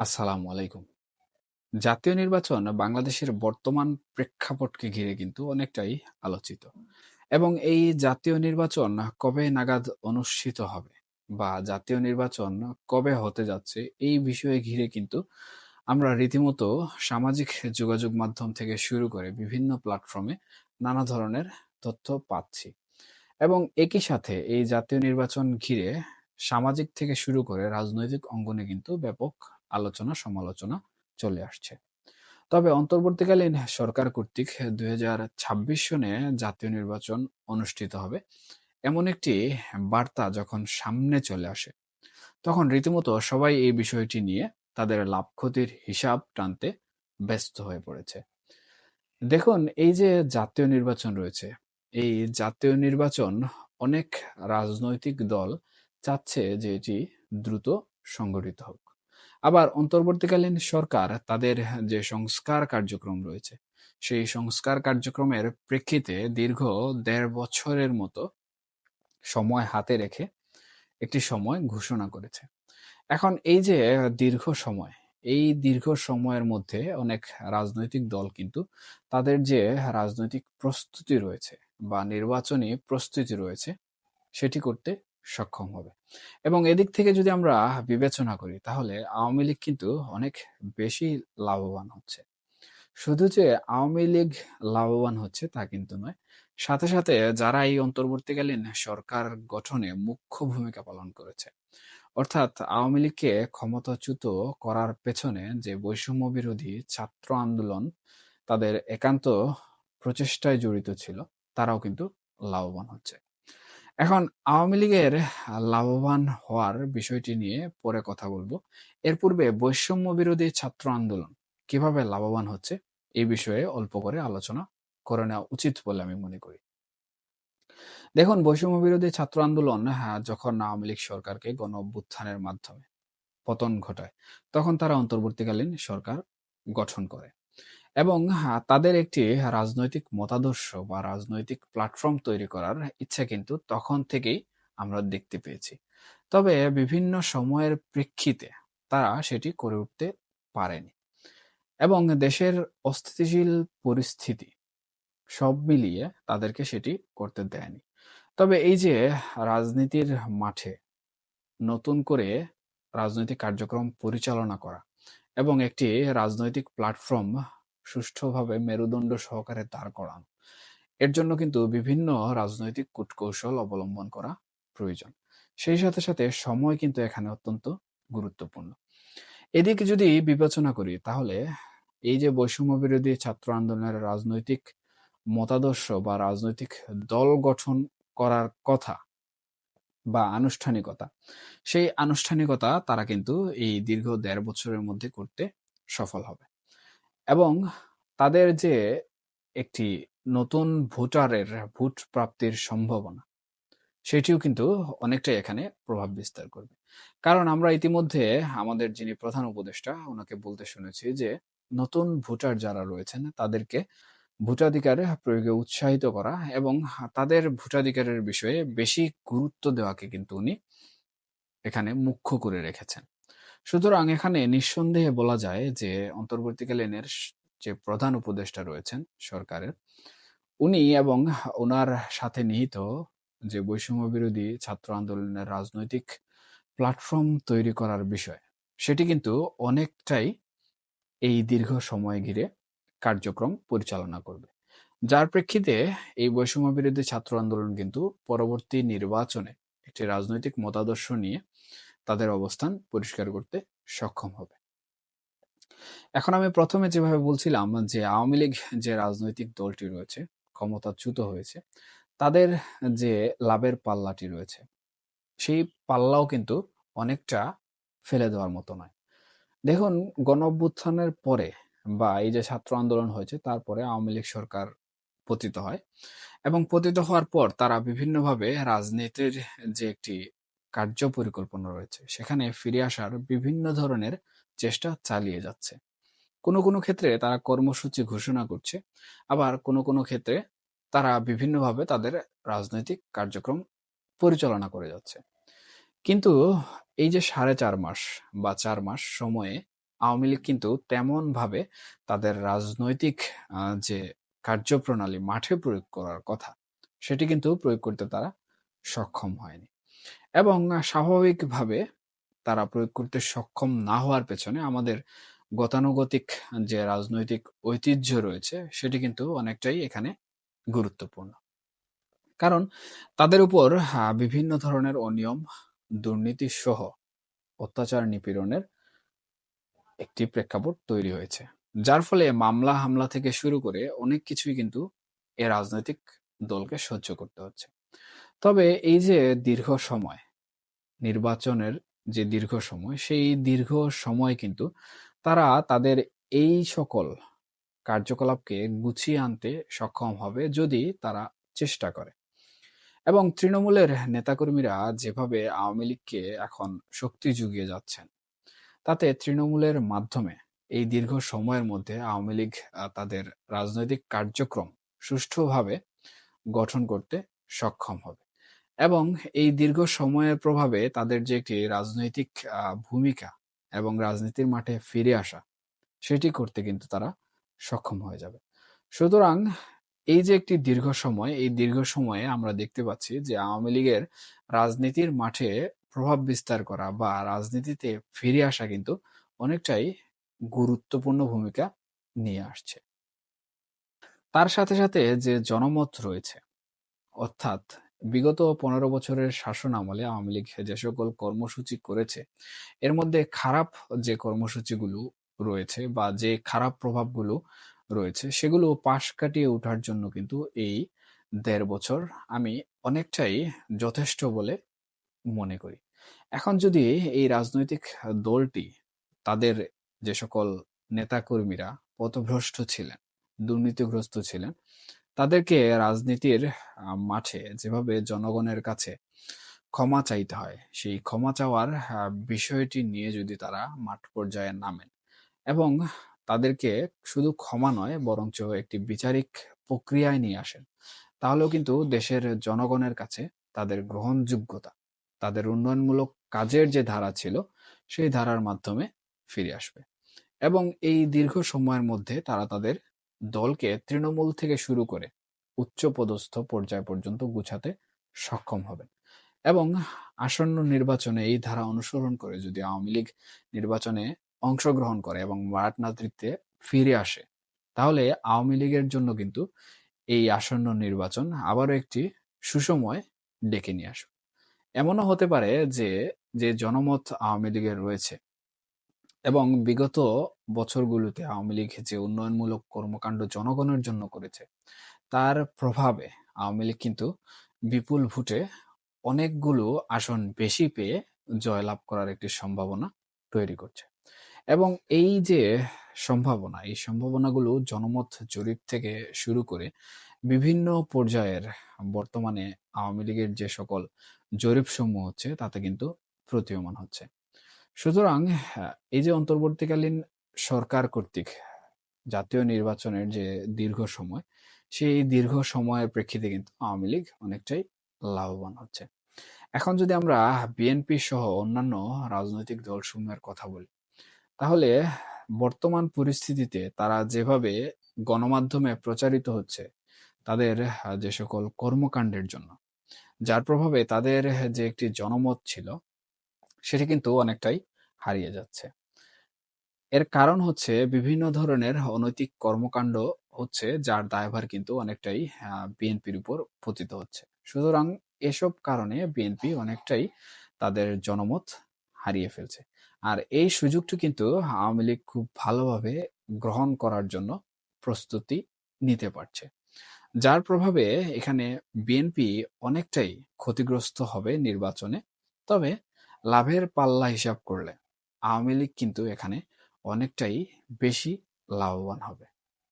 আসসালামু আলাইকুম। জাতীয় নির্বাচন বাংলাদেশের বর্তমান প্রেক্ষাপটকে ঘিরে কিন্তু অনেকটাই আলোচিত। এবং এই জাতীয় নির্বাচন কবে নাগাদ অনুষ্ঠিত হবে বা জাতীয় নির্বাচন কবে হতে যাচ্ছে এই বিষয়ে ঘিরে কিন্তু আমরা রীতিমতো সামাজিক যোগাযোগ মাধ্যম থেকে শুরু করে বিভিন্ন প্ল্যাটফর্মে নানা ধরনের তথ্য পাচ্ছি। এবং একই সাথে এই জাতীয় নির্বাচন ঘিরে সামাজিক থেকে শুরু করে রাজনৈতিক অঙ্গনে কিন্তু ব্যাপক আলোচনা সমালোচনা চলে আসছে। তবে অন্তর্বর্তীকালীন সরকার কর্তৃক ২০২৬ সনে জাতীয় নির্বাচন অনুষ্ঠিত হবে এমন একটি বার্তা যখন সামনে চলে আসে, তখন রীতিমতো সবাই এই বিষয়টি নিয়ে তাদের লাভ ক্ষতির হিসাব টানতে ব্যস্ত হয়ে পড়েছে। দেখুন, এই যে জাতীয় নির্বাচন রয়েছে, এই জাতীয় নির্বাচন অনেক রাজনৈতিক দল চাচ্ছে যে এটি দ্রুত সংগঠিত হোক। আবার অন্তর্বর্তীকালীন সরকার তাদের যে সংস্কার কার্যক্রম রয়েছে, সেই সংস্কার কার্যক্রমের প্রেক্ষিতে দীর্ঘ ১.৫ বছরের মতো সময় হাতে রেখে একটি সময় ঘোষণা করেছে। এখন এই যে দীর্ঘ সময়, এই দীর্ঘ সময়ের মধ্যে অনেক রাজনৈতিক দল কিন্তু তাদের যে রাজনৈতিক প্রস্তুতি রয়েছে বা নির্বাচনী প্রস্তুতি রয়েছে সেটি করতে সক্ষম হবে। এবং এদিক থেকে যদি আমরা বিবেচনা করি তাহলে আওয়ামী লীগ কিন্তু অনেক বেশি লাভবান হচ্ছে। শুধু যে আওয়ামী লীগ লাভবান হচ্ছে তা কিন্তু নয়। সাথে, সাথে যারা এই অন্তর্বর্তীকালীন সরকার গঠনে মুখ্য ভূমিকা পালন করেছে, অর্থাৎ আওয়ামী লীগকে ক্ষমতাচ্যুত করার পেছনে যে বৈষম্য বিরোধী ছাত্র আন্দোলন তাদের একান্ত প্রচেষ্টায় জড়িত ছিল, তারাও কিন্তু লাভবান হচ্ছে। এখন আওয়ামী লীগের লাভবান হওয়ার বিষয়টি নিয়ে পরে কথা বলবো। এর পূর্বে বৈষম্য বিরোধী ছাত্র আন্দোলন কিভাবে লাভবান হচ্ছে এই বিষয়ে অল্প করে আলোচনা করে নেওয়া উচিত বলে আমি মনে করি। দেখুন, বৈষম্য বিরোধী ছাত্র আন্দোলন যখন আওয়ামী লীগ সরকারকে গণ-অভ্যুত্থানের মাধ্যমে পতন ঘটায়, তখন তারা অন্তর্বর্তীকালীন সরকার গঠন করে। এবং তাদের একটি রাজনৈতিক মতাদর্শ বা রাজনৈতিক প্ল্যাটফর্ম তৈরি করার ইচ্ছা কিন্তু তখন থেকেই আমরা দেখতে পেয়েছি। তবে বিভিন্ন সময়ের প্রেক্ষিতে তারা সেটি করে উঠতে পারেনি এবং দেশের অস্থিতিশীল পরিস্থিতি সব মিলিয়ে তাদেরকে সেটি করতে দেয়নি। তবে এই যে রাজনীতির মাঠে নতুন করে রাজনৈতিক কার্যক্রম পরিচালনা করা এবং একটি রাজনৈতিক প্ল্যাটফর্ম সুষ্ঠুভাবে মেরুদণ্ড সহকারে দাঁড় করানো, এর জন্য কিন্তু বিভিন্ন রাজনৈতিক কূটকৌশল অবলম্বন করা প্রয়োজন। সেই সাথে সাথে সময় কিন্তু এখানে অত্যন্ত গুরুত্বপূর্ণ। এদিকে যদি বিবেচনা করি তাহলে এই যে বৈষম্য বিরোধী ছাত্র আন্দোলনের রাজনৈতিক মতাদর্শ বা রাজনৈতিক দল গঠন করার কথা বা আনুষ্ঠানিকতা, সেই আনুষ্ঠানিকতা তারা কিন্তু এই দীর্ঘ ১.৫ বছরের মধ্যে করতে সফল হবে। এবং তাদের যে একটি নতুন ভোটারের ভোট প্রাপ্তির সম্ভাবনা, সেটিও কিন্তু অনেকটাই এখানে প্রভাব বিস্তার করবে। কারণ আমরা ইতিমধ্যে আমাদের যিনি প্রধান উপদেষ্টা ওনাকে বলতে শুনেছি যে নতুন ভোটার যারা রয়েছেন তাদেরকে ভোটাধিকার প্রয়োগে উৎসাহিত করা এবং তাদের ভোটাধিকারের বিষয়ে বেশি গুরুত্ব দেওয়াকে কিন্তু উনি এখানে মুখ্য করে রেখেছেন। সুতরাং এখানে নিঃসন্দেহে বলা যায় যে অন্তর্বর্তীকালীনের যে প্রধান উপদেষ্টা রয়েছেন সরকারের, উনি এবং উনার সাথে নিহিত যে বৈষম্য বিরোধী ছাত্র আন্দোলনের রাজনৈতিক প্ল্যাটফর্ম তৈরি করার বিষয়, সেটি কিন্তু অনেকটাই এই দীর্ঘ সময় ঘিরে কার্যক্রম পরিচালনা করবে। যার প্রেক্ষিতে এই বৈষম্য বিরোধী ছাত্র আন্দোলন কিন্তু পরবর্তী নির্বাচনে একটি রাজনৈতিক মতাদর্শ নিয়ে তাদের অবস্থান পরিষ্কার করতে সক্ষম হবে। এখন আমি প্রথমে যেভাবে বলছিলাম যে আওয়ামী লীগ যে রাজনৈতিক দলটি রয়েছে ক্ষমতাচ্যুত হয়েছে, তাদের যে লাভের পাল্লাটি রয়েছে সেই পাল্লাও কিন্তু অনেকটা ফেলে দেওয়ার মতো নয়। দেখুন, গণঅভ্যুত্থানের পরে বা এই যে ছাত্র আন্দোলন হয়েছে তারপরে আওয়ামী লীগ সরকার পতিত হয় এবং পতিত হওয়ার পর তারা বিভিন্নভাবে রাজনীতির যে একটি কার্য পরিকল্পনা রয়েছে সেখানে ফিরে আসার বিভিন্ন ধরনের চেষ্টা চালিয়ে যাচ্ছে। কোনো কোনো ক্ষেত্রে তারা কর্মসূচি ঘোষণা করছে, আবার কোনো কোনো ক্ষেত্রে তারা বিভিন্নভাবে তাদের রাজনৈতিক কার্যক্রম পরিচালনা করে যাচ্ছে। কিন্তু এই যে ৪.৫ মাস বা ৪ মাস সময়ে আওয়ামী লীগ কিন্তু তেমনভাবে তাদের রাজনৈতিক যে কার্যপ্রণালী মাঠে প্রয়োগ করার কথা, সেটি কিন্তু প্রয়োগ করতে তারা সক্ষম হয়নি। এবং স্বাভাবিকভাবে তারা প্রয়োগ করতে সক্ষম না হওয়ার পেছনে আমাদের গতানুগতিক যে রাজনৈতিক ঐতিহ্য রয়েছে, সেটি কিন্তু অনেকটাই এখানে গুরুত্বপূর্ণ। কারণ তাদের উপর বিভিন্ন ধরনের অনিয়ম, দুর্নীতি সহ অত্যাচার নিপীড়নের একটি প্রেক্ষাপট তৈরি হয়েছে। যার ফলে মামলা হামলা থেকে শুরু করে অনেক কিছুই কিন্তু এ রাজনৈতিক দলকে সহ্য করতে হচ্ছে। তবে এই যে দীর্ঘ সময়, নির্বাচনের যে দীর্ঘ সময়, সেই দীর্ঘ সময় কিন্তু তারা তাদের এই সকল কার্যকলাপকে গুছিয়ে আনতে সক্ষম হবে যদি তারা চেষ্টা করে। এবং তৃণমূলের নেতাকর্মীরা যেভাবে আওয়ামী লীগকে এখন শক্তি জুগিয়ে যাচ্ছেন, তাতে তৃণমূলের মাধ্যমে এই দীর্ঘ সময়ের মধ্যে আওয়ামী লীগ তাদের রাজনৈতিক কার্যক্রম সুষ্ঠুভাবে গঠন করতে সক্ষম হবে। এবং এই দীর্ঘ সময়ের প্রভাবে তাদের যে একটি রাজনৈতিক ভূমিকা এবং রাজনীতির মাঠে ফিরে আসা, সেটি করতে কিন্তু তারা সক্ষম হয়ে যাবে। সুতরাং এই যে একটি দীর্ঘ সময়, এই দীর্ঘ সময়ে আমরা দেখতে পাচ্ছি যে আওয়ামী লীগের রাজনীতির মাঠে প্রভাব বিস্তার করা বা রাজনীতিতে ফিরে আসা কিন্তু অনেকটাই গুরুত্বপূর্ণ ভূমিকা নিয়ে আসছে। তার সাথে সাথে যে জনমত রয়েছে, অর্থাৎ বিগত ১৫ বছরের শাসন আমলে আওয়ামী লীগ যে সকল কর্মসূচি করেছে, এর মধ্যে খারাপ যে কর্মসূচিগুলো রয়েছে বা যে খারাপ প্রভাবগুলো রয়েছে, সেগুলো পাশ কাটিয়ে ওঠার জন্য কিন্তু এই ১.৫ বছর আমি অনেকটাই যথেষ্ট বলে মনে করি। এখন যদি এই রাজনৈতিক দলটি, তাদের যে সকল নেতাকর্মীরা পথভ্রষ্ট ছিলেন, দুর্নীতিগ্রস্ত ছিলেন, তাদেরকে রাজনীতির মাঠে যেভাবে জনগণের কাছে ক্ষমা চাইতে হয়, সেই ক্ষমা চাওয়ার বিষয়টি নিয়ে যদি তারা মাঠ পর্যায়ে নামেন এবং তাদেরকে শুধু ক্ষমা নয় বরঞ্চ একটি বিচারিক প্রক্রিয়ায় নিয়ে আসেন, তাহলেও কিন্তু দেশের জনগণের কাছে তাদের গ্রহণযোগ্যতা, তাদের উন্নয়নমূলক কাজের যে ধারা ছিল, সেই ধারার মাধ্যমে ফিরে আসবে। এবং এই দীর্ঘ সময়ের মধ্যে তারা তাদের দলকে তৃণমূল থেকে শুরু করে উচ্চপদস্থ পর্যায় পর্যন্ত গুছাতে সক্ষম হবেন। এবং আসন্ন নির্বাচনে এই ধারা অনুসরণ করে যদি আওয়ামী লীগ নির্বাচনে অংশগ্রহণ করে এবং মাঠ নেতৃত্বে ফিরে আসে, তাহলে আওয়ামী লীগের জন্য কিন্তু এই আসন্ন নির্বাচন আবারও একটি সুসময় ডেকে নিয়ে আসবে। এমনও হতে পারে যে যে জনমত আওয়ামী লীগের রয়েছে এবং বিগত বছরগুলোতে আওয়ামী লীগ যে উন্নয়নমূলক কর্মকাণ্ড জনগণের জন্য করেছে, তার প্রভাবে আওয়ামী লীগ কিন্তু বিপুল ভোটে অনেকগুলো আসন বেশি পেয়ে জয়লাভ করার একটি সম্ভাবনা তৈরি করছে। এবং এই যে সম্ভাবনা, এই সম্ভাবনাগুলো জনমত জরিপ থেকে শুরু করে বিভিন্ন পর্যায়ের বর্তমানে আওয়ামী লীগের যে সকল জরিপ সমূহ হচ্ছে, তাতে কিন্তু প্রতীয়মান হচ্ছে। সুতরাং এই যে অন্তর্বর্তীকালীন সরকার কর্তৃক জাতীয় নির্বাচনের যে দীর্ঘ সময়, সেই দীর্ঘ সময়ের প্রেক্ষিতে কিন্তু আওয়ামী লীগ অনেকটাই লাভবান হচ্ছে। এখন যদি আমরা বিএনপি সহ অন্যান্য রাজনৈতিক দলসমূহের কথা বলি, তাহলে বর্তমান পরিস্থিতিতে তারা যেভাবে গণমাধ্যমে প্রচারিত হচ্ছে তাদের যে সকল কর্মকাণ্ডের জন্য, যার প্রভাবে তাদের যে একটি জনমত ছিল, সেটি কিন্তু অনেকটাই হারিয়ে যাচ্ছে। এর কারণ হচ্ছে বিভিন্ন ধরনের অনৈতিক কর্মকাণ্ড হচ্ছে, যার দায়ভার কিন্তু অনেকটাই বিএনপির উপর পতিত হচ্ছে। সুতরাং এসব কারণে বিএনপি অনেকটাই তাদের জনমত হারিয়ে ফেলছে। আর এই সুযোগটি কিন্তু আওয়ামী লীগ খুব ভালোভাবে গ্রহণ করার জন্য প্রস্তুতি নিতে পারছে, যার প্রভাবে এখানে বিএনপি অনেকটাই ক্ষতিগ্রস্ত হবে নির্বাচনে। তবে লাভের পাল্লা হিসাব করলে আওয়ামী লীগ কিন্তু এখানে অনেকটাই বেশি লাভবান হবে।